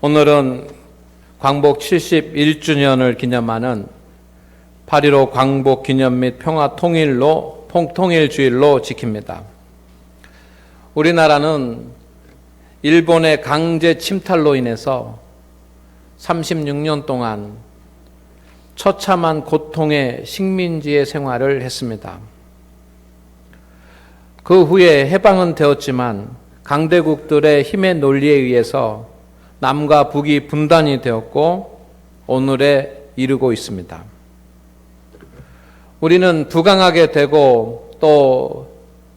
오늘은 광복 71주년을 기념하는 8.15 광복 기념 및 평화 통일주일로 지킵니다. 우리나라는 일본의 강제 침탈로 인해서 36년 동안 처참한 고통의 식민지의 생활을 했습니다. 그 후에 해방은 되었지만 강대국들의 힘의 논리에 의해서 남과 북이 분단이 되었고 오늘에 이르고 있습니다. 우리는 부강하게 되고 또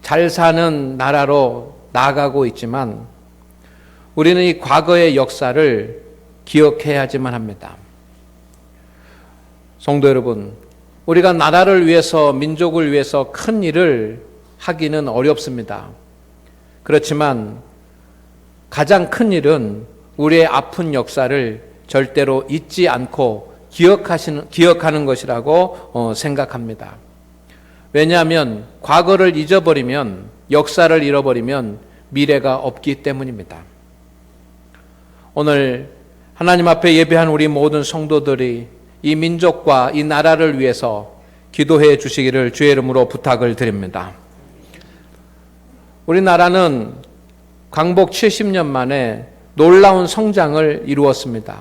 잘 사는 나라로 나아가고 있지만 우리는 이 과거의 역사를 기억해야지만 합니다. 성도 여러분, 우리가 나라를 위해서, 민족을 위해서 큰 일을 하기는 어렵습니다. 그렇지만 가장 큰 일은 우리의 아픈 역사를 절대로 잊지 않고 기억하는 것이라고 생각합니다. 왜냐하면 과거를 잊어버리면, 역사를 잃어버리면 미래가 없기 때문입니다. 오늘 하나님 앞에 예배한 우리 모든 성도들이 이 민족과 이 나라를 위해서 기도해 주시기를 주의 이름으로 부탁을 드립니다. 우리나라는 광복 70년 만에 놀라운 성장을 이루었습니다.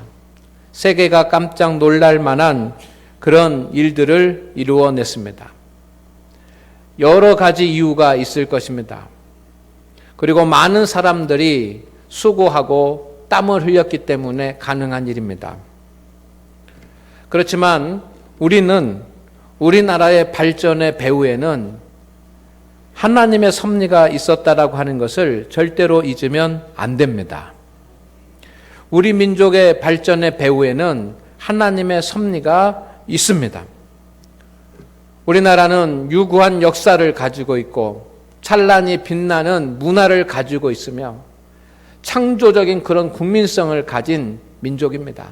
세계가 깜짝 놀랄 만한 그런 일들을 이루어냈습니다. 여러 가지 이유가 있을 것입니다. 그리고 많은 사람들이 수고하고 땀을 흘렸기 때문에 가능한 일입니다. 그렇지만 우리는 우리나라의 발전의 배후에는 하나님의 섭리가 있었다라고 하는 것을 절대로 잊으면 안 됩니다. 우리 민족의 발전의 배후에는 하나님의 섭리가 있습니다. 우리나라는 유구한 역사를 가지고 있고 찬란히 빛나는 문화를 가지고 있으며 창조적인 그런 국민성을 가진 민족입니다.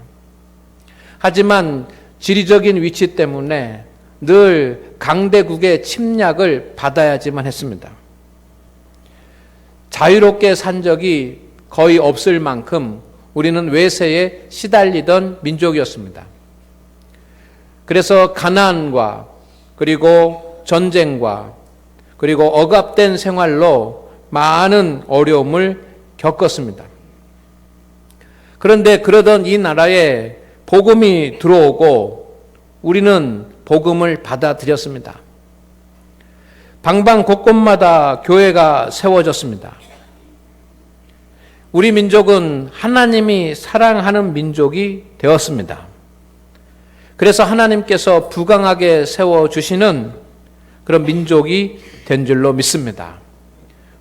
하지만 지리적인 위치 때문에 늘 강대국의 침략을 받아야지만 했습니다. 자유롭게 산 적이 거의 없을 만큼 우리는 외세에 시달리던 민족이었습니다. 그래서 가난과 그리고 전쟁과 그리고 억압된 생활로 많은 어려움을 겪었습니다. 그런데 그러던 이 나라에 복음이 들어오고 우리는 복음을 받아들였습니다. 방방 곳곳마다 교회가 세워졌습니다. 우리 민족은 하나님이 사랑하는 민족이 되었습니다. 그래서 하나님께서 부강하게 세워주시는 그런 민족이 된 줄로 믿습니다.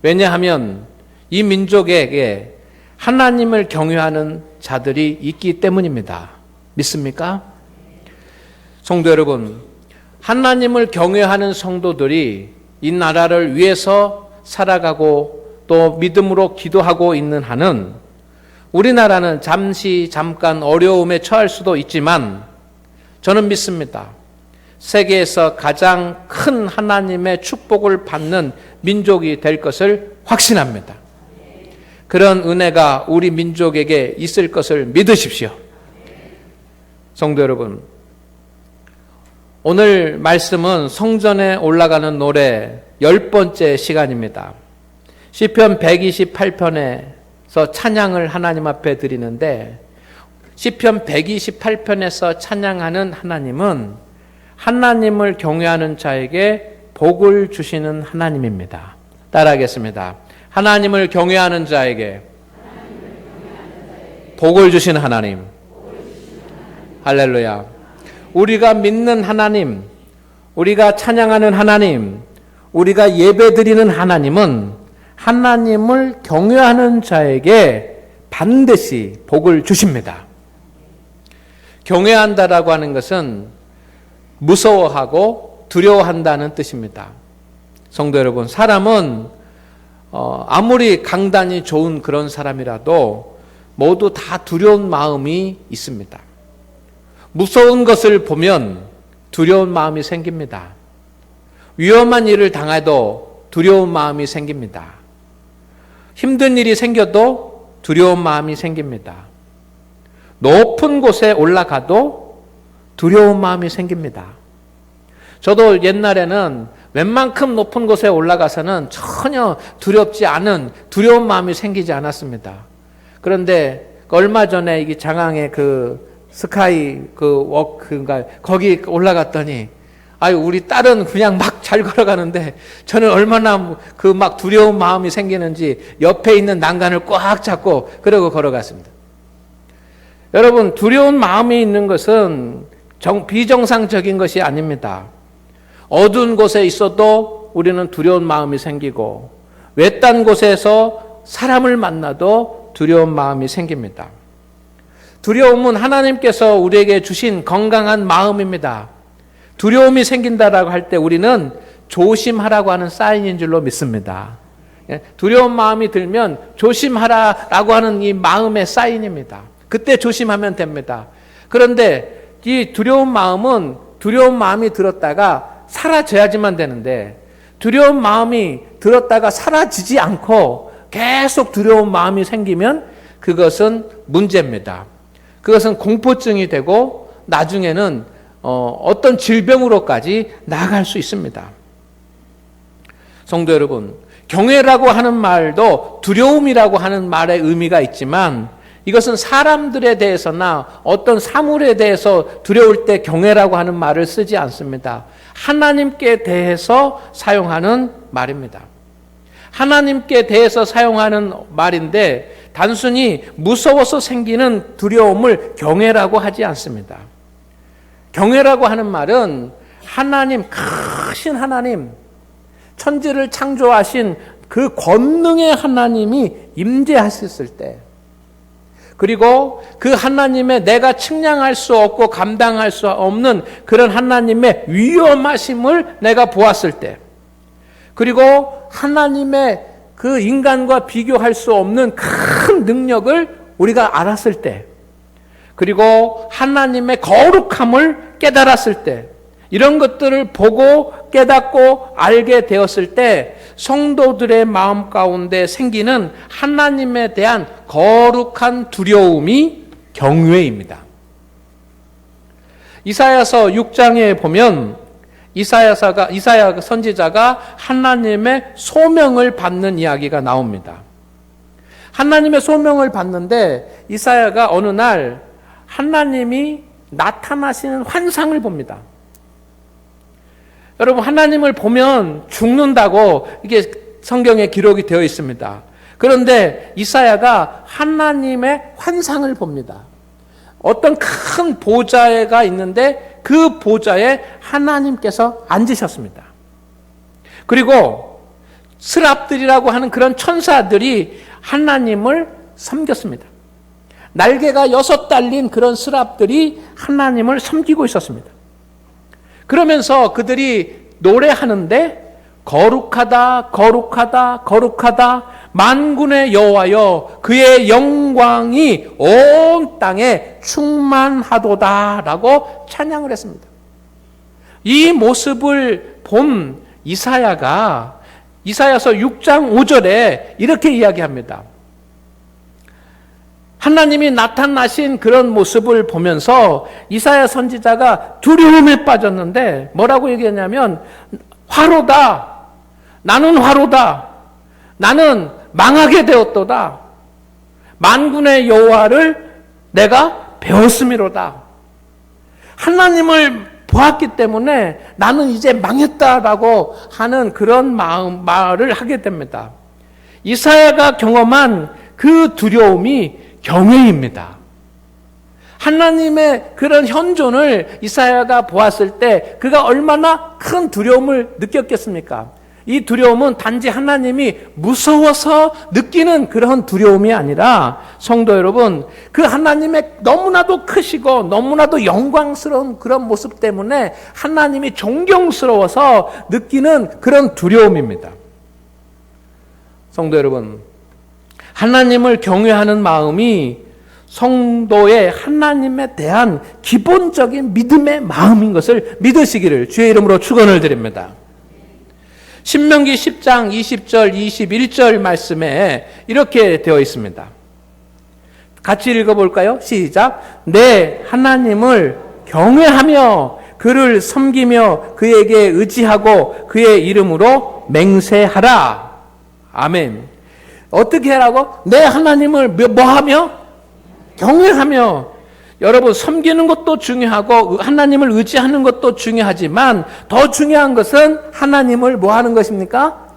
왜냐하면 이 민족에게 하나님을 경외하는 자들이 있기 때문입니다. 믿습니까? 성도 여러분, 하나님을 경외하는 성도들이 이 나라를 위해서 살아가고 또 믿음으로 기도하고 있는 한은 우리나라는 잠깐 어려움에 처할 수도 있지만 저는 믿습니다. 세계에서 가장 큰 하나님의 축복을 받는 민족이 될 것을 확신합니다. 그런 은혜가 우리 민족에게 있을 것을 믿으십시오. 성도 여러분, 오늘 말씀은 성전에 올라가는 노래 10번째 시간입니다. 시편 128편에서 찬양을 하나님 앞에 드리는데 시편 128편에서 찬양하는 하나님은 하나님을 경외하는 자에게 복을 주시는 하나님입니다. 따라하겠습니다. 하나님을 경외하는 자에게 복을 주시는 하나님. 할렐루야. 우리가 믿는 하나님, 우리가 찬양하는 하나님, 우리가 예배드리는 하나님은 하나님을 경외하는 자에게 반드시 복을 주십니다. 경외한다라고 하는 것은 무서워하고 두려워한다는 뜻입니다. 성도 여러분, 사람은 아무리 강단이 좋은 그런 사람이라도 모두 다 두려운 마음이 있습니다. 무서운 것을 보면 두려운 마음이 생깁니다. 위험한 일을 당해도 두려운 마음이 생깁니다. 힘든 일이 생겨도 두려운 마음이 생깁니다. 높은 곳에 올라가도 두려운 마음이 생깁니다. 저도 옛날에는 웬만큼 높은 곳에 올라가서는 전혀 두렵지 않은 두려운 마음이 생기지 않았습니다. 그런데 얼마 전에 이 장항의 그 스카이 워크인가 거기 올라갔더니 우리 딸은 그냥 막 잘 걸어가는데 저는 얼마나 그 막 두려운 마음이 생기는지 옆에 있는 난간을 꽉 잡고 그러고 걸어갔습니다. 여러분, 두려운 마음이 있는 것은 비정상적인 것이 아닙니다. 어두운 곳에 있어도 우리는 두려운 마음이 생기고 외딴 곳에서 사람을 만나도 두려운 마음이 생깁니다. 두려움은 하나님께서 우리에게 주신 건강한 마음입니다. 두려움이 생긴다라고 할 때 우리는 조심하라고 하는 사인인 줄로 믿습니다. 두려운 마음이 들면 조심하라라고 하는 이 마음의 사인입니다. 그때 조심하면 됩니다. 그런데 이 두려운 마음이 들었다가 사라져야지만 되는데 두려운 마음이 들었다가 사라지지 않고 계속 두려운 마음이 생기면 그것은 문제입니다. 그것은 공포증이 되고 나중에는 어떤 질병으로까지 나아갈 수 있습니다. 성도 여러분, 경외라고 하는 말도 두려움이라고 하는 말의 의미가 있지만 이것은 사람들에 대해서나 어떤 사물에 대해서 두려울 때 경외라고 하는 말을 쓰지 않습니다. 하나님께 대해서 사용하는 말입니다. 하나님께 대해서 사용하는 말인데 단순히 무서워서 생기는 두려움을 경외라고 하지 않습니다. 경외라고 하는 말은 하나님, 크신 하나님, 천지를 창조하신 그 권능의 하나님이 임재하셨을 때, 그리고 그 하나님의 내가 측량할 수 없고 감당할 수 없는 그런 하나님의 위엄하심을 내가 보았을 때, 그리고 하나님의 그 인간과 비교할 수 없는 큰 능력을 우리가 알았을 때, 그리고 하나님의 거룩함을 깨달았을 때, 이런 것들을 보고 깨닫고 알게 되었을 때 성도들의 마음 가운데 생기는 하나님에 대한 거룩한 두려움이 경외입니다. 이사야서 6장에 보면 이사야 선지자가 하나님의 소명을 받는 이야기가 나옵니다. 하나님의 소명을 받는데 이사야가 어느 날 하나님이 나타나시는 환상을 봅니다. 여러분, 하나님을 보면 죽는다고 이게 성경에 기록이 되어 있습니다. 그런데 이사야가 하나님의 환상을 봅니다. 어떤 큰 보좌가 있는데 그 보좌에 하나님께서 앉으셨습니다. 그리고 스랍들이라고 하는 그런 천사들이 하나님을 섬겼습니다. 날개가 6 달린 그런 스랍들이 하나님을 섬기고 있었습니다. 그러면서 그들이 노래하는데 거룩하다 거룩하다 거룩하다 만군의 여호와여 그의 영광이 온 땅에 충만하도다라고 찬양을 했습니다. 이 모습을 본 이사야가 이사야서 6장 5절에 이렇게 이야기합니다. 하나님이 나타나신 그런 모습을 보면서 이사야 선지자가 두려움에 빠졌는데 뭐라고 얘기했냐면 화로다. 나는 화로다. 나는 망하게 되었도다. 만군의 여호와를 내가 배웠음이로다. 하나님을 보았기 때문에 나는 이제 망했다라고 하는 그런 말을 하게 됩니다. 이사야가 경험한 그 두려움이 경외입니다. 하나님의 그런 현존을 이사야가 보았을 때 그가 얼마나 큰 두려움을 느꼈겠습니까? 이 두려움은 단지 하나님이 무서워서 느끼는 그런 두려움이 아니라 성도 여러분, 그 하나님의 너무나도 크시고 너무나도 영광스러운 그런 모습 때문에 하나님이 존경스러워서 느끼는 그런 두려움입니다. 성도 여러분, 하나님을 경외하는 마음이 성도의 하나님에 대한 기본적인 믿음의 마음인 것을 믿으시기를 주의 이름으로 축원을 드립니다. 신명기 10장 20절 21절 말씀에 이렇게 되어 있습니다. 같이 읽어볼까요? 시작. 내 하나님을 경외하며 그를 섬기며 그에게 의지하고 그의 이름으로 맹세하라. 아멘. 어떻게 하라고? 내 하나님을 뭐하며? 경외하며. 여러분, 섬기는 것도 중요하고 하나님을 의지하는 것도 중요하지만 더 중요한 것은 하나님을 뭐하는 것입니까?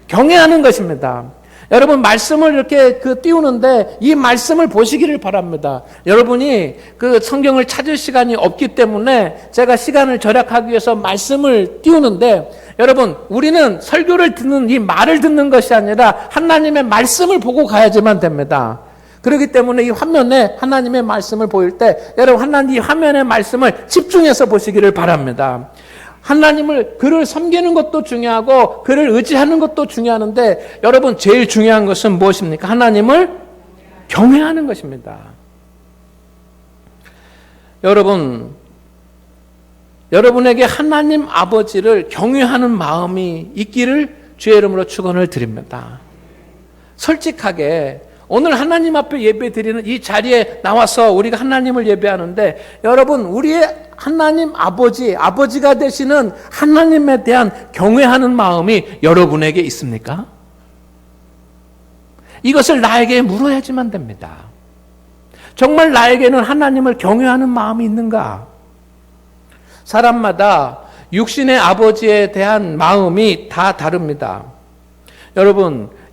경외하는 것입니다. 여러분, 말씀을 이렇게 띄우는데 이 말씀을 보시기를 바랍니다. 여러분이 그 성경을 찾을 시간이 없기 때문에 제가 시간을 절약하기 위해서 말씀을 띄우는데, 여러분, 우리는 설교를 듣는 이 말을 듣는 것이 아니라 하나님의 말씀을 보고 가야지만 됩니다. 그렇기 때문에 이 화면에 하나님의 말씀을 보일 때 여러분, 하나님 이 화면의 말씀을 집중해서 보시기를 바랍니다. 하나님을, 그를 섬기는 것도 중요하고 그를 의지하는 것도 중요한데, 여러분, 제일 중요한 것은 무엇입니까? 하나님을 경외하는 것입니다. 여러분에게 하나님 아버지를 경외하는 마음이 있기를 주의 이름으로 축원을 드립니다. 솔직하게 오늘 하나님 앞에 예배 드리는 이 자리에 나와서 우리가 하나님을 예배하는데, 여러분, 우리의 하나님 아버지가 되시는 하나님에 대한 경외하는 마음이 여러분에게 있습니까? 이것을 나에게 물어야지만 됩니다. 정말 나에게는 하나님을 경외하는 마음이 있는가? 사람마다 육신의 아버지에 대한 마음이 다 다릅니다.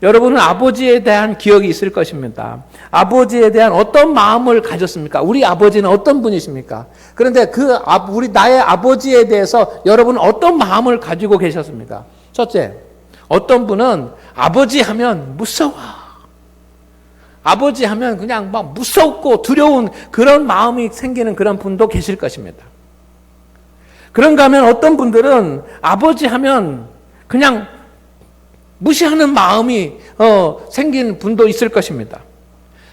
여러분은 아버지에 대한 기억이 있을 것입니다. 아버지에 대한 어떤 마음을 가졌습니까? 우리 아버지는 어떤 분이십니까? 그런데 나의 아버지에 대해서 여러분은 어떤 마음을 가지고 계셨습니까? 첫째, 어떤 분은 아버지 하면 무서워. 아버지 하면 그냥 막 무섭고 두려운 그런 마음이 생기는 그런 분도 계실 것입니다. 그런가 하면 어떤 분들은 아버지 하면 그냥 무시하는 마음이 생긴 분도 있을 것입니다.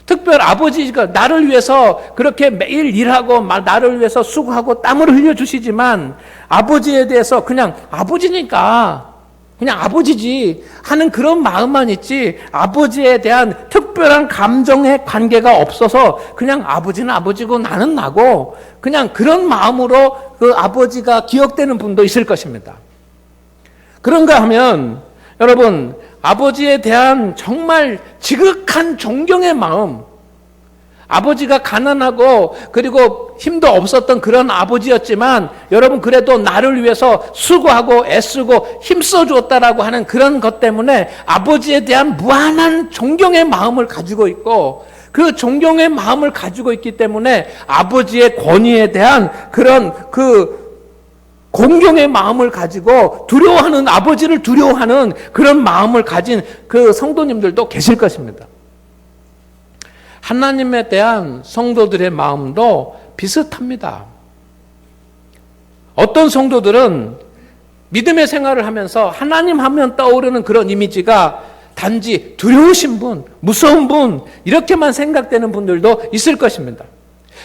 특별 아버지가 나를 위해서 그렇게 매일 일하고 나를 위해서 수고하고 땀을 흘려주시지만 아버지에 대해서 그냥 아버지니까 그냥 아버지지 하는 그런 마음만 있지, 아버지에 대한 특별한 감정의 관계가 없어서 그냥 아버지는 아버지고 나는 나고 그냥 그런 마음으로 그 아버지가 기억되는 분도 있을 것입니다. 그런가 하면 여러분, 아버지에 대한 정말 지극한 존경의 마음, 아버지가 가난하고 그리고 힘도 없었던 그런 아버지였지만 여러분, 그래도 나를 위해서 수고하고 애쓰고 힘써 주었다라고 하는 그런 것 때문에 아버지에 대한 무한한 존경의 마음을 가지고 있고, 그 존경의 마음을 가지고 있기 때문에 아버지의 권위에 대한 그런 공경의 마음을 가지고 두려워하는, 아버지를 두려워하는 그런 마음을 가진 그 성도님들도 계실 것입니다. 하나님에 대한 성도들의 마음도 비슷합니다. 어떤 성도들은 믿음의 생활을 하면서 하나님 하면 떠오르는 그런 이미지가 단지 두려우신 분, 무서운 분, 이렇게만 생각되는 분들도 있을 것입니다.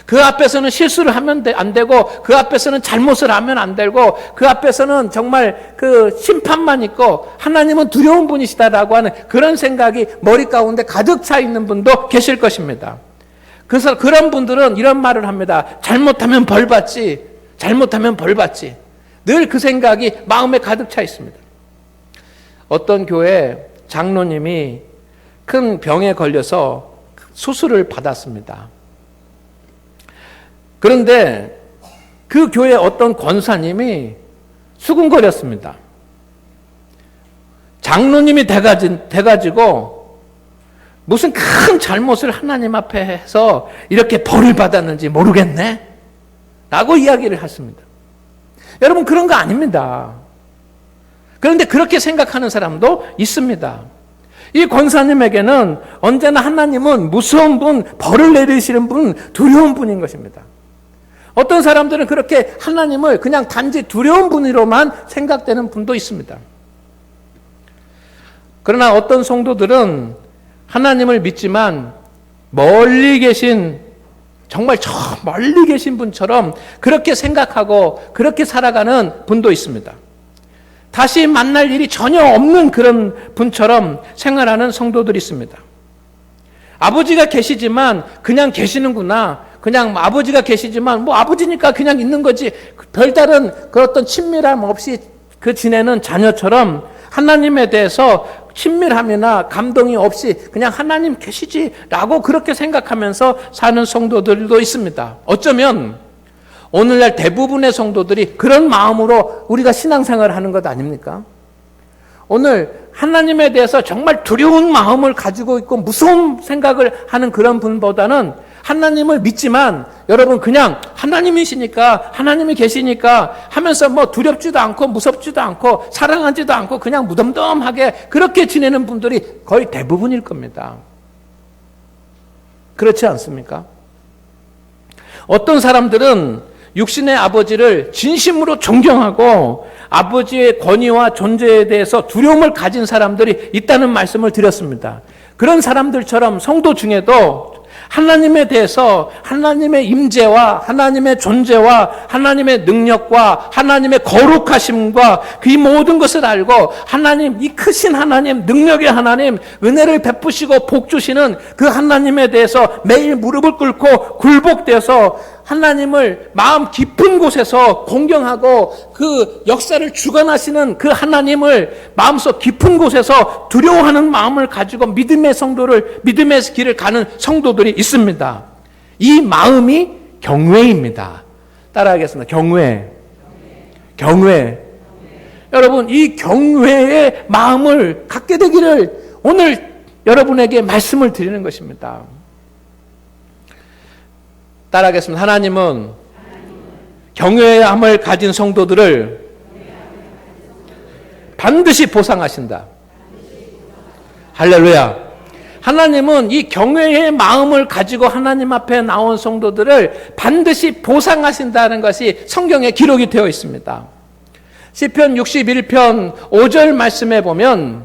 그 앞에서는 실수를 하면 안 되고, 그 앞에서는 잘못을 하면 안 되고, 그 앞에서는 정말 그 심판만 있고 하나님은 두려운 분이시다라고 하는 그런 생각이 머리 가운데 가득 차 있는 분도 계실 것입니다. 그래서 그런 분들은 이런 말을 합니다. 잘못하면 벌 받지, 잘못하면 벌 받지. 늘 그 생각이 마음에 가득 차 있습니다. 어떤 교회 장로님이 큰 병에 걸려서 수술을 받았습니다. 그런데 그 교회 어떤 권사님이 수군거렸습니다. 장로님이 돼가지고 무슨 큰 잘못을 하나님 앞에 해서 이렇게 벌을 받았는지 모르겠네? 라고 이야기를 했습니다. 여러분, 그런 거 아닙니다. 그런데 그렇게 생각하는 사람도 있습니다. 이 권사님에게는 언제나 하나님은 무서운 분, 벌을 내리시는 분, 두려운 분인 것입니다. 어떤 사람들은 그렇게 하나님을 그냥 단지 두려운 분으로만 생각되는 분도 있습니다. 그러나 어떤 성도들은 하나님을 믿지만 멀리 계신, 정말 저 멀리 계신 분처럼 그렇게 생각하고 그렇게 살아가는 분도 있습니다. 다시 만날 일이 전혀 없는 그런 분처럼 생활하는 성도들이 있습니다. 아버지가 계시지만 그냥 계시는구나. 그냥 아버지가 계시지만 뭐 아버지니까 그냥 있는 거지. 별다른 그런 어떤 친밀함 없이 그 지내는 자녀처럼 하나님에 대해서 친밀함이나 감동이 없이 그냥 하나님 계시지라고 그렇게 생각하면서 사는 성도들도 있습니다. 어쩌면 오늘날 대부분의 성도들이 그런 마음으로 우리가 신앙생활을 하는 것 아닙니까? 오늘 하나님에 대해서 정말 두려운 마음을 가지고 있고 무서운 생각을 하는 그런 분보다는 하나님을 믿지만 여러분 그냥 하나님이시니까 하나님이 계시니까 하면서 뭐 두렵지도 않고 무섭지도 않고 사랑하지도 않고 그냥 무덤덤하게 그렇게 지내는 분들이 거의 대부분일 겁니다. 그렇지 않습니까? 어떤 사람들은 육신의 아버지를 진심으로 존경하고 아버지의 권위와 존재에 대해서 두려움을 가진 사람들이 있다는 말씀을 드렸습니다. 그런 사람들처럼 성도 중에도 하나님에 대해서 하나님의 임재와 하나님의 존재와 하나님의 능력과 하나님의 거룩하심과 그 모든 것을 알고 하나님, 이 크신 하나님, 능력의 하나님, 은혜를 베푸시고 복 주시는 그 하나님에 대해서 매일 무릎을 꿇고 굴복돼서 하나님을 마음 깊은 곳에서 공경하고 그 역사를 주관하시는 그 하나님을 마음속 깊은 곳에서 두려워하는 마음을 가지고 믿음의 길을 가는 성도들이 있습니다. 이 마음이 경외입니다. 따라하겠습니다. 경외. 여러분, 이 경외의 마음을 갖게 되기를 오늘 여러분에게 말씀을 드리는 것입니다. 따라하겠습니다. 하나님은 경외함을 가진 성도들을 반드시 보상하신다. 할렐루야. 하나님은 이 경외의 마음을 가지고 하나님 앞에 나온 성도들을 반드시 보상하신다는 것이 성경에 기록이 되어 있습니다. 시편 61편 5절 말씀에 보면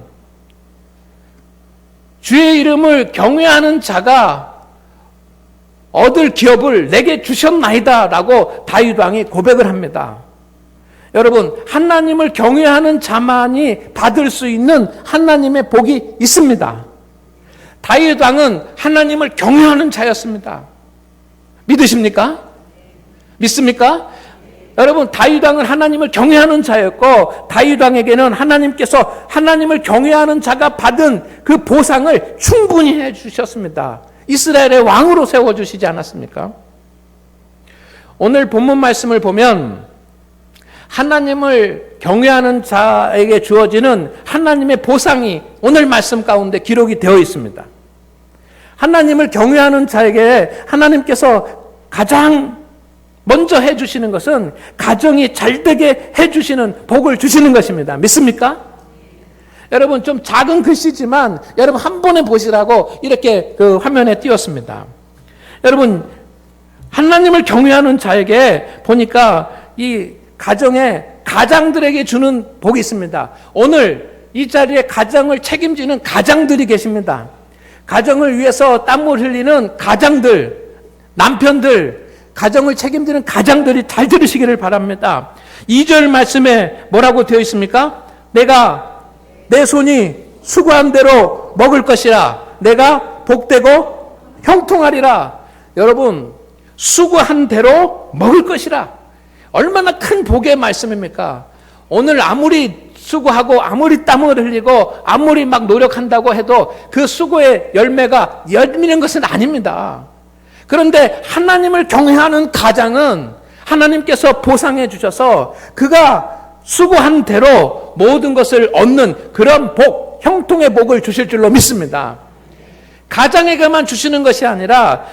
주의 이름을 경외하는 자가 얻을 기업을 내게 주셨나이다 라고 다윗 왕이 고백을 합니다. 여러분, 하나님을 경외하는 자만이 받을 수 있는 하나님의 복이 있습니다. 다윗 왕은 하나님을 경외하는 자였습니다. 믿으십니까? 믿습니까? 여러분, 다윗 왕은 하나님을 경외하는 자였고 다윗 왕에게는 하나님께서 하나님을 경외하는 자가 받은 그 보상을 충분히 해 주셨습니다. 이스라엘의 왕으로 세워주시지 않았습니까? 오늘 본문 말씀을 보면 하나님을 경외하는 자에게 주어지는 하나님의 보상이 오늘 말씀 가운데 기록이 되어 있습니다. 하나님을 경외하는 자에게 하나님께서 가장 먼저 해주시는 것은 가정이 잘되게 해주시는 복을 주시는 것입니다. 믿습니까? 여러분, 좀 작은 글씨지만 여러분 한 번에 보시라고 이렇게 그 화면에 띄웠습니다. 여러분, 하나님을 경외하는 자에게 보니까 이 가정에 가장들에게 주는 복이 있습니다. 오늘 이 자리에 가정을 책임지는 가장들이 계십니다. 가정을 위해서 땀을 흘리는 가장들, 남편들, 가정을 책임지는 가장들이 잘 들으시기를 바랍니다. 2절 말씀에 뭐라고 되어 있습니까? 내 손이 수고한 대로 먹을 것이라. 내가 복되고 형통하리라. 여러분, 수고한 대로 먹을 것이라. 얼마나 큰 복의 말씀입니까? 오늘 아무리 수고하고 아무리 땀을 흘리고 아무리 막 노력한다고 해도 그 수고의 열매가 열리는 것은 아닙니다. 그런데 하나님을 경외하는 가장은 하나님께서 보상해 주셔서 그가 수고한 대로 모든 것을 얻는 그런 복, 형통의 복을 주실 줄로 믿습니다. 가장에게만 주시는 것이 아니라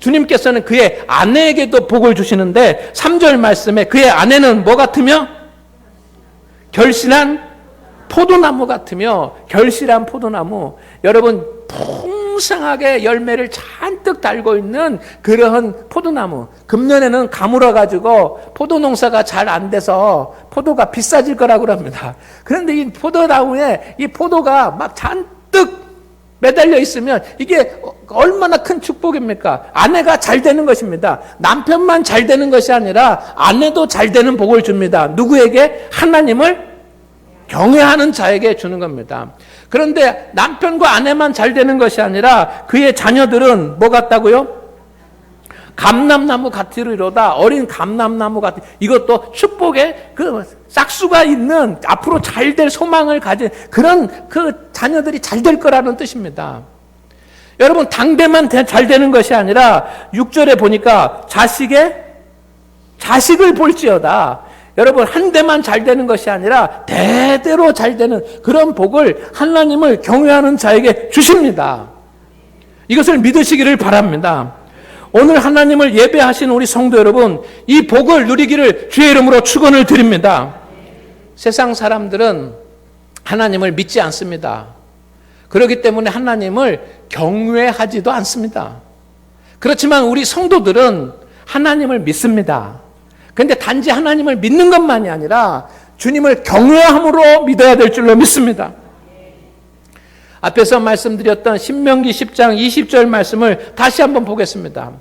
주님께서는 그의 아내에게도 복을 주시는데 3절 말씀에 그의 아내는 뭐 같으며? 결실한 포도나무 같으며. 결실한 포도나무. 여러분, 풍성하게 열매를 잔뜩 달고 있는 그러한 포도나무. 금년에는 가물어가지고 포도 농사가 잘 안 돼서 포도가 비싸질 거라고 합니다. 그런데 이 포도나무에 이 포도가 막 잔뜩 매달려 있으면 이게 얼마나 큰 축복입니까? 아내가 잘 되는 것입니다. 남편만 잘 되는 것이 아니라 아내도 잘 되는 복을 줍니다. 누구에게? 하나님을 경외하는 자에게 주는 겁니다. 그런데 남편과 아내만 잘 되는 것이 아니라 그의 자녀들은 뭐 같다고요? 감람나무 같으리로다. 어린 감람나무 같은, 이것도 축복의 그 싹수가 있는 앞으로 잘 될 소망을 가진 그런 그 자녀들이 잘 될 거라는 뜻입니다. 여러분, 당대만 잘 되는 것이 아니라 6절에 보니까 자식을 볼지어다. 여러분, 한 대만 잘 되는 것이 아니라 대대로 잘 되는 그런 복을 하나님을 경외하는 자에게 주십니다. 이것을 믿으시기를 바랍니다. 오늘 하나님을 예배하시는 우리 성도 여러분, 이 복을 누리기를 주의 이름으로 축원을 드립니다. 세상 사람들은 하나님을 믿지 않습니다. 그렇기 때문에 하나님을 경외하지도 않습니다. 그렇지만 우리 성도들은 하나님을 믿습니다. 그런데 단지 하나님을 믿는 것만이 아니라 주님을 경외함으로 믿어야 될 줄로 믿습니다. 앞에서 말씀드렸던 신명기 10장 20절 말씀을 다시 한번 보겠습니다.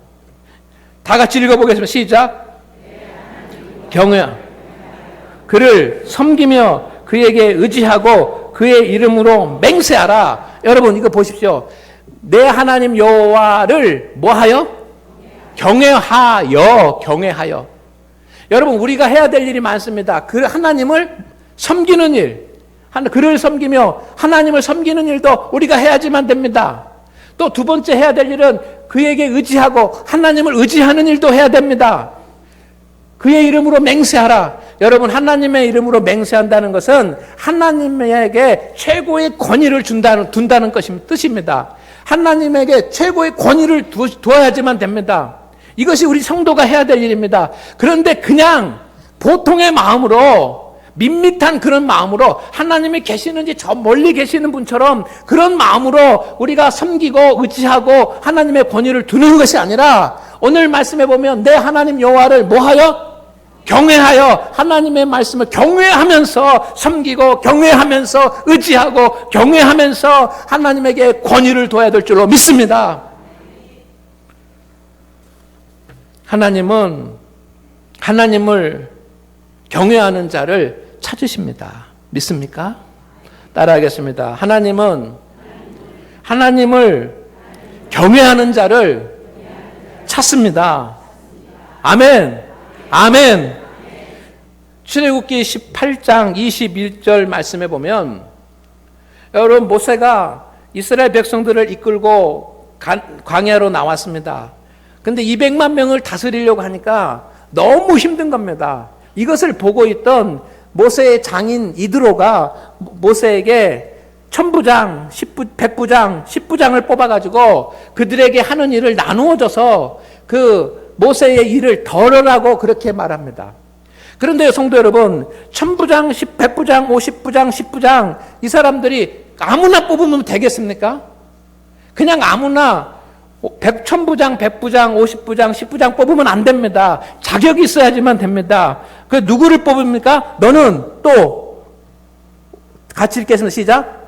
다 같이 읽어보겠습니다. 시작. 경외, 그를 섬기며 그에게 의지하고 그의 이름으로 맹세하라. 여러분, 이거 보십시오. 내 하나님 여호와를 뭐하여? 경외하여. 여러분, 우리가 해야 될 일이 많습니다. 그 하나님을 섬기는 일, 그를 섬기며 하나님을 섬기는 일도 우리가 해야지만 됩니다. 또 두 번째 해야 될 일은 그에게 의지하고 하나님을 의지하는 일도 해야 됩니다. 그의 이름으로 맹세하라. 여러분, 하나님의 이름으로 맹세한다는 것은 하나님에게 최고의 권위를 둔다는 뜻입니다. 하나님에게 최고의 권위를 두어야지만 됩니다. 이것이 우리 성도가 해야 될 일입니다. 그런데 그냥 보통의 마음으로, 밋밋한 그런 마음으로 하나님이 계시는지 저 멀리 계시는 분처럼 그런 마음으로 우리가 섬기고 의지하고 하나님의 권위를 두는 것이 아니라 오늘 말씀에 보면 내 하나님 여호와를 뭐하여? 경외하여 하나님의 말씀을 경외하면서 섬기고 경외하면서 의지하고 경외하면서 하나님에게 권위를 둬야 될 줄로 믿습니다. 하나님은 하나님을 경외하는 자를 찾으십니다. 믿습니까? 따라하겠습니다. 하나님은 하나님을 경외하는 자를 찾습니다. 아멘. 아멘. 출애굽기 18장 21절 말씀에 보면 여러분, 모세가 이스라엘 백성들을 이끌고 광야로 나왔습니다. 근데 200만 명을 다스리려고 하니까 너무 힘든 겁니다. 이것을 보고 있던 모세의 장인 이드로가 모세에게 천부장, 백부장, 10부장을 뽑아가지고 그들에게 하는 일을 나누어 줘서 그 모세의 일을 덜으라고 그렇게 말합니다. 그런데 성도 여러분, 천부장, 백부장, 50부장, 10부장 이 사람들이 아무나 뽑으면 되겠습니까? 그냥 아무나 천부장, 백부장, 50부장, 10부장 뽑으면 안 됩니다. 자격이 있어야지만 됩니다. 그 누구를 뽑습니까? 너는 또 같이 읽겠습니다. 시작.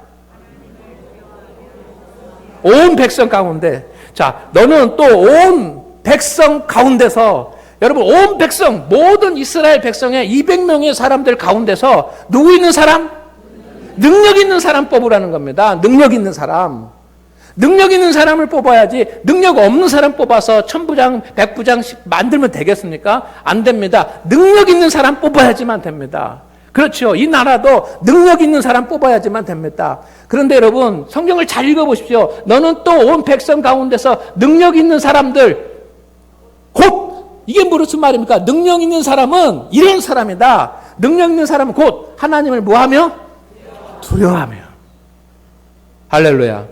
온 백성 가운데. 자, 너는 또 온 백성 가운데서, 여러분, 온 백성, 모든 이스라엘 백성의 200명의 사람들 가운데서 누구 있는 사람? 능력 있는 사람 뽑으라는 겁니다. 능력 있는 사람. 능력 있는 사람을 뽑아야지 능력 없는 사람 뽑아서 천부장, 백부장 만들면 되겠습니까? 안 됩니다. 능력 있는 사람 뽑아야지만 됩니다. 그렇죠. 이 나라도 능력 있는 사람 뽑아야지만 됩니다. 그런데 여러분, 성경을 잘 읽어보십시오. 너는 또 온 백성 가운데서 능력 있는 사람들, 곧, 이게 무슨 말입니까? 능력 있는 사람은 이런 사람이다. 능력 있는 사람은 곧 하나님을 뭐하며? 두려워하며. 할렐루야.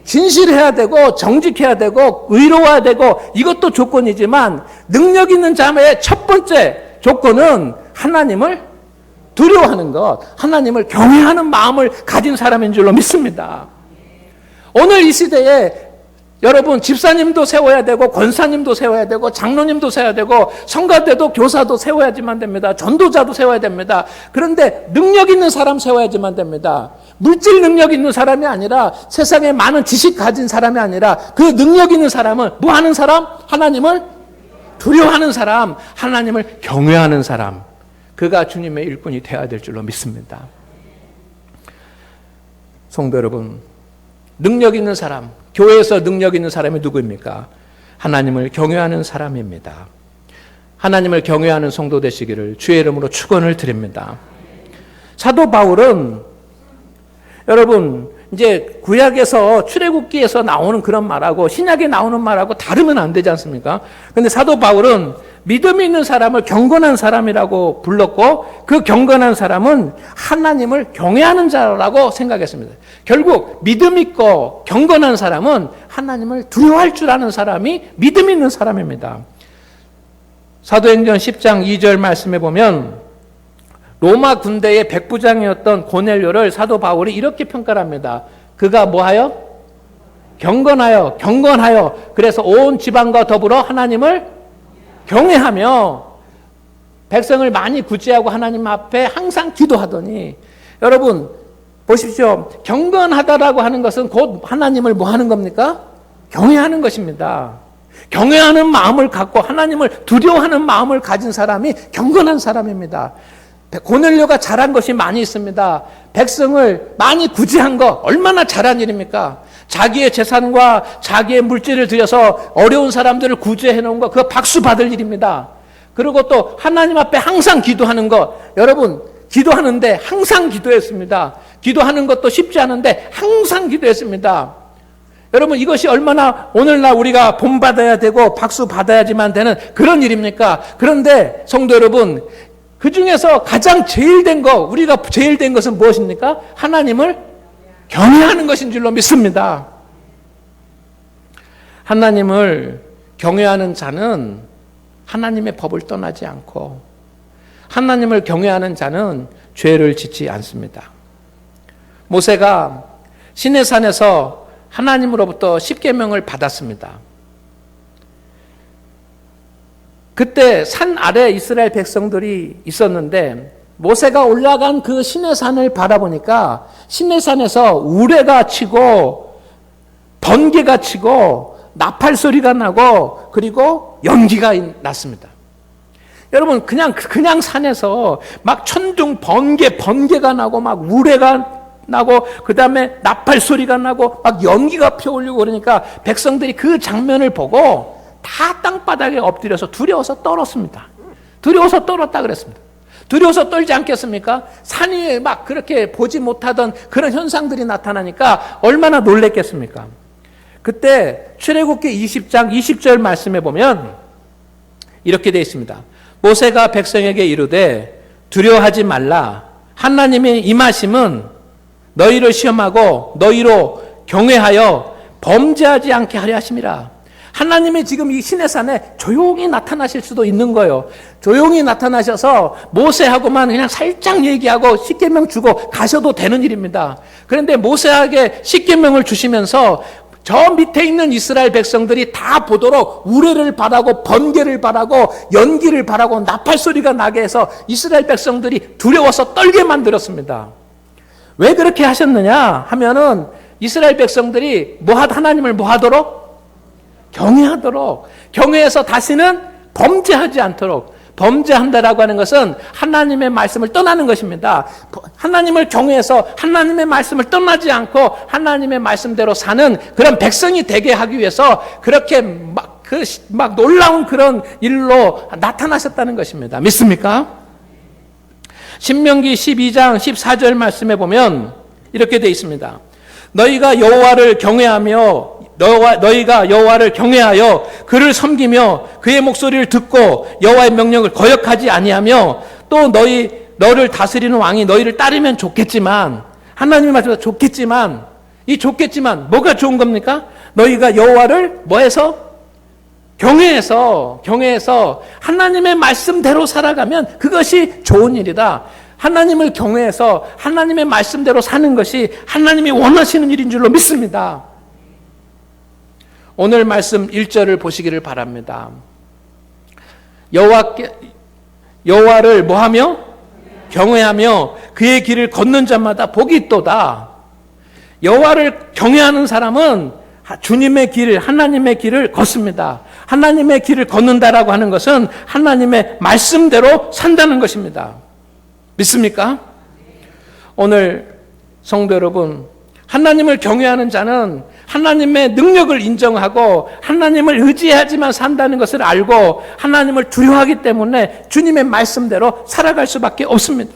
진실해야 되고 정직해야 되고 의로워야 되고 이것도 조건이지만 능력 있는 자의 첫 번째 조건은 하나님을 두려워하는 것, 하나님을 경외하는 마음을 가진 사람인 줄로 믿습니다. 오늘 이 시대에 여러분, 집사님도 세워야 되고 권사님도 세워야 되고 장로님도 세워야 되고 성가대도 교사도 세워야지만 됩니다. 전도자도 세워야 됩니다. 그런데 능력 있는 사람 세워야지만 됩니다. 물질 능력 있는 사람이 아니라 세상에 많은 지식 가진 사람이 아니라 그 능력 있는 사람은 뭐 하는 사람? 하나님을 두려워하는 사람, 하나님을 경외하는 사람. 그가 주님의 일꾼이 되어야 될 줄로 믿습니다. 성도 여러분, 능력 있는 사람, 교회에서 능력 있는 사람이 누구입니까? 하나님을 경외하는 사람입니다. 하나님을 경외하는 성도 되시기를 주의 이름으로 축원을 드립니다. 사도 바울은 여러분 이제 구약에서 출애굽기에서 나오는 그런 말하고 신약에 나오는 말하고 다르면 안 되지 않습니까? 그런데 사도 바울은 믿음 있는 사람을 경건한 사람이라고 불렀고 그 경건한 사람은 하나님을 경외하는 자라고 생각했습니다. 결국 믿음 있고 경건한 사람은 하나님을 두려워할 줄 아는 사람이 믿음 있는 사람입니다. 사도행전 10장 2절 말씀에 보면 로마 군대의 백부장이었던 고넬료를 사도 바울이 이렇게 평가합니다. 그가 뭐하여? 경건하여 그래서 온 지방과 더불어 하나님을 경외하며 백성을 많이 구제하고 하나님 앞에 항상 기도하더니 여러분 보십시오. 경건하다라고 하는 것은 곧 하나님을 뭐 하는 겁니까? 경외하는 것입니다. 경외하는 마음을 갖고 하나님을 두려워하는 마음을 가진 사람이 경건한 사람입니다. 고넬료가 잘한 것이 많이 있습니다. 백성을 많이 구제한 거 얼마나 잘한 일입니까? 자기의 재산과 자기의 물질을 들여서 어려운 사람들을 구제해 놓은 거 그거 박수 받을 일입니다. 그리고 또 하나님 앞에 항상 기도하는 거 여러분 기도하는데 항상 기도했습니다. 기도하는 것도 쉽지 않은데 항상 기도했습니다. 여러분 이것이 얼마나 오늘날 우리가 본받아야 되고 박수 받아야지만 되는 그런 일입니까? 그런데 성도 여러분 그 중에서 가장 제일 된 거, 우리가 제일 된 것은 무엇입니까? 하나님을 경외하는 것인 줄로 믿습니다. 하나님을 경외하는 자는 하나님의 법을 떠나지 않고 하나님을 경외하는 자는 죄를 짓지 않습니다. 모세가 시내산에서 하나님으로부터 십계명을 받았습니다. 그때 산 아래 이스라엘 백성들이 있었는데 모세가 올라간 그 시내산을 바라보니까 시내산에서 우레가 치고 번개가 치고 나팔 소리가 나고 그리고 연기가 났습니다. 여러분 그냥 산에서 막 천둥 번개가 나고 막 우레가 나고 그다음에 나팔 소리가 나고 막 연기가 펴올리고 그러니까 백성들이 그 장면을 보고 다 땅바닥에 엎드려서 두려워서 떨었습니다. 두려워서 떨었다 그랬습니다. 두려워서 떨지 않겠습니까? 산이 막 그렇게 보지 못하던 그런 현상들이 나타나니까 얼마나 놀랬겠습니까? 그때 출애굽기 20장 20절 말씀에 보면 이렇게 되어 있습니다. 모세가 백성에게 이르되 두려워하지 말라. 하나님의 임하심은 너희를 시험하고 너희로 경외하여 범죄하지 않게 하려 하심이라. 하나님이 지금 이 시내산에 조용히 나타나실 수도 있는 거예요. 조용히 나타나셔서 모세하고만 그냥 살짝 얘기하고 십계명 주고 가셔도 되는 일입니다. 그런데 모세에게 십계명을 주시면서 저 밑에 있는 이스라엘 백성들이 다 보도록 우레를 바라고 번개를 바라고 연기를 바라고 나팔 소리가 나게 해서 이스라엘 백성들이 두려워서 떨게 만들었습니다. 왜 그렇게 하셨느냐 하면은 이스라엘 백성들이 하나님을 뭐 하도록? 경외하도록, 경외해서 다시는 범죄하지 않도록. 범죄한다라고 하는 것은 하나님의 말씀을 떠나는 것입니다. 하나님을 경외해서 하나님의 말씀을 떠나지 않고 하나님의 말씀대로 사는 그런 백성이 되게 하기 위해서 그렇게 막 놀라운 그런 일로 나타나셨다는 것입니다. 믿습니까? 신명기 12장 14절 말씀에 보면 이렇게 되어 있습니다. 너희가 여호와를 경외하며 너희가 여호와를 경외하여 그를 섬기며 그의 목소리를 듣고 여호와의 명령을 거역하지 아니하며 또 너를 다스리는 왕이 너희를 따르면 좋겠지만 하나님의 말씀에서 좋겠지만 뭐가 좋은 겁니까? 너희가 여호와를 뭐해서? 경외해서 하나님의 말씀대로 살아가면 그것이 좋은 일이다. 하나님을 경외해서 하나님의 말씀대로 사는 것이 하나님이 원하시는 일인 줄로 믿습니다. 오늘 말씀 1절을 보시기를 바랍니다. 여호와를 뭐하며? 경외하며 그의 길을 걷는 자마다 복이 있도다. 여호와를 경외하는 사람은 주님의 길, 하나님의 길을 걷습니다. 하나님의 길을 걷는다라고 하는 것은 하나님의 말씀대로 산다는 것입니다. 믿습니까? 오늘 성도 여러분, 하나님을 경외하는 자는 하나님의 능력을 인정하고 하나님을 의지하지만 산다는 것을 알고 하나님을 두려워하기 때문에 주님의 말씀대로 살아갈 수밖에 없습니다.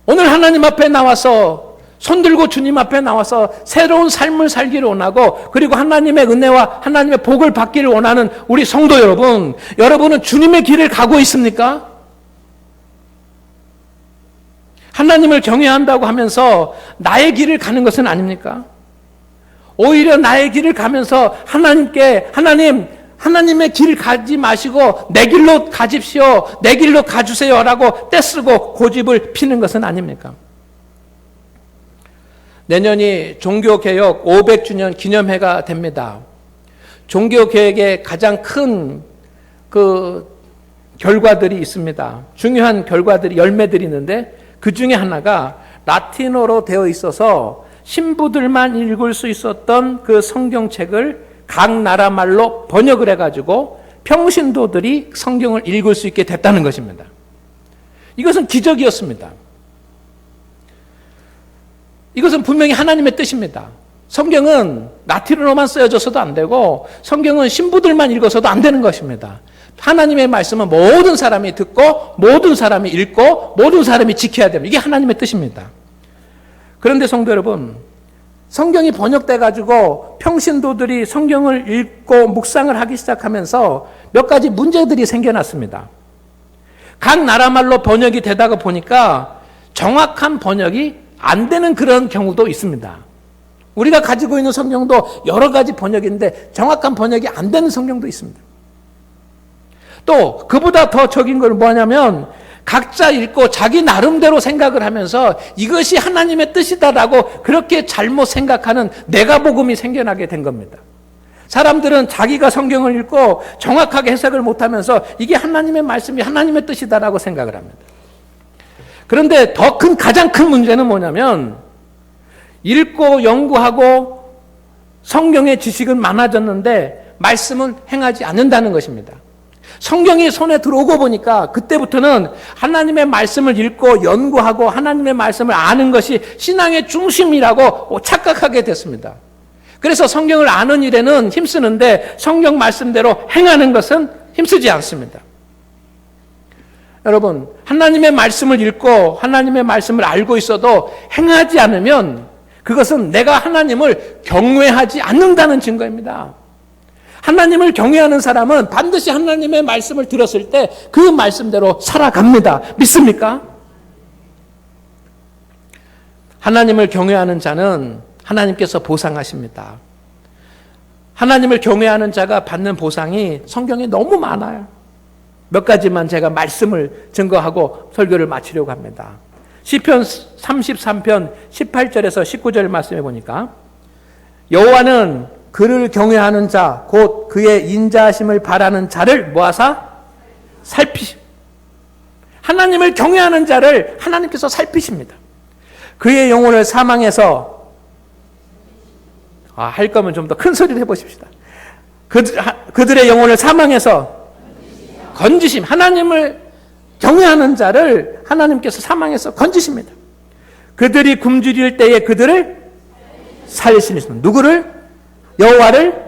오늘 하나님 앞에 나와서 손들고 주님 앞에 나와서 새로운 삶을 살기를 원하고 그리고 하나님의 은혜와 하나님의 복을 받기를 원하는 우리 성도 여러분, 여러분은 주님의 길을 가고 있습니까? 하나님을 경외한다고 하면서 나의 길을 가는 것은 아닙니까? 오히려 나의 길을 가면서 하나님의 길 가지 마시고 내 길로 가십시오, 내 길로 가주세요 라고 떼쓰고 고집을 피는 것은 아닙니까? 내년이 종교개혁 500주년 기념해가 됩니다. 종교개혁의 가장 큰 결과들이 있습니다. 중요한 결과들이, 열매들이 있는데 그 중에 하나가 라틴어로 되어 있어서 신부들만 읽을 수 있었던 그 성경책을 각 나라 말로 번역을 해가지고 평신도들이 성경을 읽을 수 있게 됐다는 것입니다. 이것은 기적이었습니다. 이것은 분명히 하나님의 뜻입니다. 성경은 라틴어로만 쓰여져서도 안 되고 성경은 신부들만 읽어서도 안 되는 것입니다. 하나님의 말씀은 모든 사람이 듣고 모든 사람이 읽고 모든 사람이 지켜야 됩니다. 이게 하나님의 뜻입니다. 그런데 성도 여러분, 성경이 번역돼 가지고 평신도들이 성경을 읽고 묵상을 하기 시작하면서 몇 가지 문제들이 생겨났습니다. 각 나라 말로 번역이 되다가 보니까 정확한 번역이 안 되는 그런 경우도 있습니다. 우리가 가지고 있는 성경도 여러 가지 번역인데 정확한 번역이 안 되는 성경도 있습니다. 또 그보다 더 적인 건 뭐냐면 각자 읽고 자기 나름대로 생각을 하면서 이것이 하나님의 뜻이다라고 그렇게 잘못 생각하는 내가복음이 생겨나게 된 겁니다. 사람들은 자기가 성경을 읽고 정확하게 해석을 못하면서 이게 하나님의 말씀이 하나님의 뜻이다라고 생각을 합니다. 그런데 가장 큰 문제는 뭐냐면 읽고 연구하고 성경의 지식은 많아졌는데 말씀은 행하지 않는다는 것입니다. 성경이 손에 들어오고 보니까 그때부터는 하나님의 말씀을 읽고 연구하고 하나님의 말씀을 아는 것이 신앙의 중심이라고 착각하게 됐습니다. 그래서 성경을 아는 일에는 힘쓰는데 성경 말씀대로 행하는 것은 힘쓰지 않습니다. 여러분, 하나님의 말씀을 읽고 하나님의 말씀을 알고 있어도 행하지 않으면 그것은 내가 하나님을 경외하지 않는다는 증거입니다. 하나님을 경외하는 사람은 반드시 하나님의 말씀을 들었을 때 그 말씀대로 살아갑니다. 믿습니까? 하나님을 경외하는 자는 하나님께서 보상하십니다. 하나님을 경외하는 자가 받는 보상이 성경에 너무 많아요. 몇 가지만 제가 말씀을 증거하고 설교를 마치려고 합니다. 시편 33편 18절에서 19절 말씀해 보니까 여호와는 그를 경외하는 자, 곧 그의 인자하심을 바라는 자를 모아사 살피시. 하나님을 경외하는 자를 하나님께서 살피십니다. 그의 영혼을 사망에서 할 거면 좀 더 큰 소리를 해보십시다. 그들의 영혼을 사망에서 건지심. 하나님을 경외하는 자를 하나님께서 사망에서 건지십니다. 그들이 굶주릴 때에 그들을 살리시는 누구를? 여호와를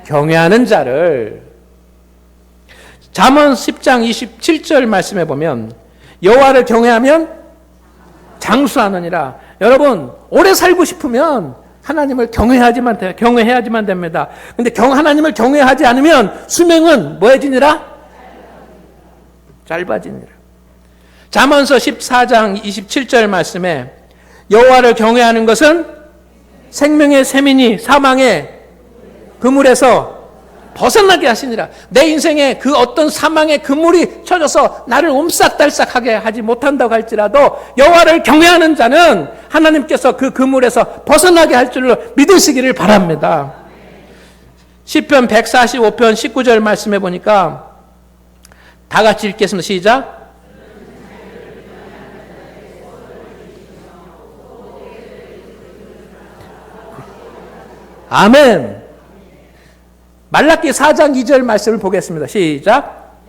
경외하는 자를. 잠언 10장 27절 말씀해 보면 여호와를 경외하면 장수하느니라. 여러분, 오래 살고 싶으면 하나님을 경외해야지만 됩니다. 근데 하나님을 경외하지 않으면 수명은 뭐해지니라? 짧아지니라. 잠언서 14장 27절 말씀에 여호와를 경외하는 것은 생명의 샘이니 사망의 그물에서 벗어나게 하시니라. 내 인생에 그 어떤 사망의 그물이 쳐져서 나를 옴싹달싹하게 하지 못한다고 할지라도 여호와를 경외하는 자는 하나님께서 그 그물에서 벗어나게 할 줄로 믿으시기를 바랍니다. 시편 145편 19절 말씀해 보니까 다 같이 읽겠습니다. 시작. 아멘. 말라기 4장 2절 말씀을 보겠습니다. 시작.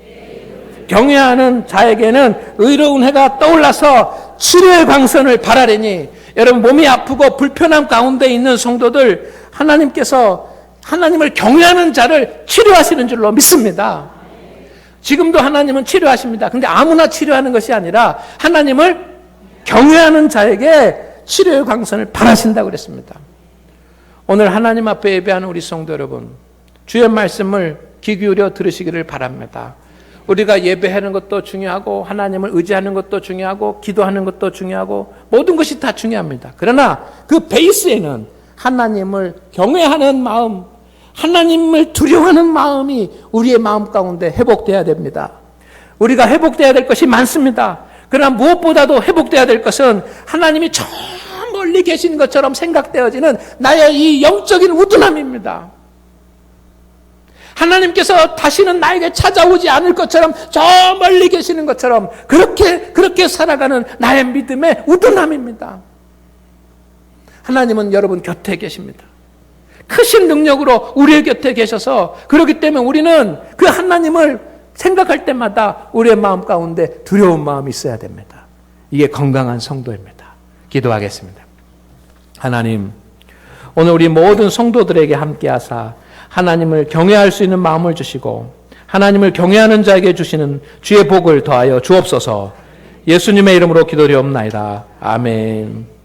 경외하는 자에게는 의로운 해가 떠올라서 치료의 광선을 발하리니. 여러분 몸이 아프고 불편함 가운데 있는 성도들 하나님께서 하나님을 경외하는 자를 치료하시는 줄로 믿습니다. 지금도 하나님은 치료하십니다. 근데 아무나 치료하는 것이 아니라 하나님을 경외하는 자에게 치료의 광선을 바라신다고 그랬습니다. 오늘 하나님 앞에 예배하는 우리 성도 여러분, 주의 말씀을 귀 기울여 들으시기를 바랍니다. 우리가 예배하는 것도 중요하고 하나님을 의지하는 것도 중요하고 기도하는 것도 중요하고 모든 것이 다 중요합니다. 그러나 그 베이스에는 하나님을 경외하는 마음, 하나님을 두려워하는 마음이 우리의 마음 가운데 회복돼야 됩니다. 우리가 회복돼야 될 것이 많습니다. 그러나 무엇보다도 회복돼야 될 것은 하나님이 저 멀리 계신 것처럼 생각되어지는 나의 이 영적인 우둔함입니다. 하나님께서 다시는 나에게 찾아오지 않을 것처럼 저 멀리 계시는 것처럼 그렇게 살아가는 나의 믿음의 우둔함입니다. 하나님은 여러분 곁에 계십니다. 크신 능력으로 우리의 곁에 계셔서 그렇기 때문에 우리는 그 하나님을 생각할 때마다 우리의 마음 가운데 두려운 마음이 있어야 됩니다. 이게 건강한 성도입니다. 기도하겠습니다. 하나님, 오늘 우리 모든 성도들에게 함께 하사 하나님을 경외할 수 있는 마음을 주시고 하나님을 경외하는 자에게 주시는 주의 복을 더하여 주옵소서. 예수님의 이름으로 기도드리옵나이다. 아멘.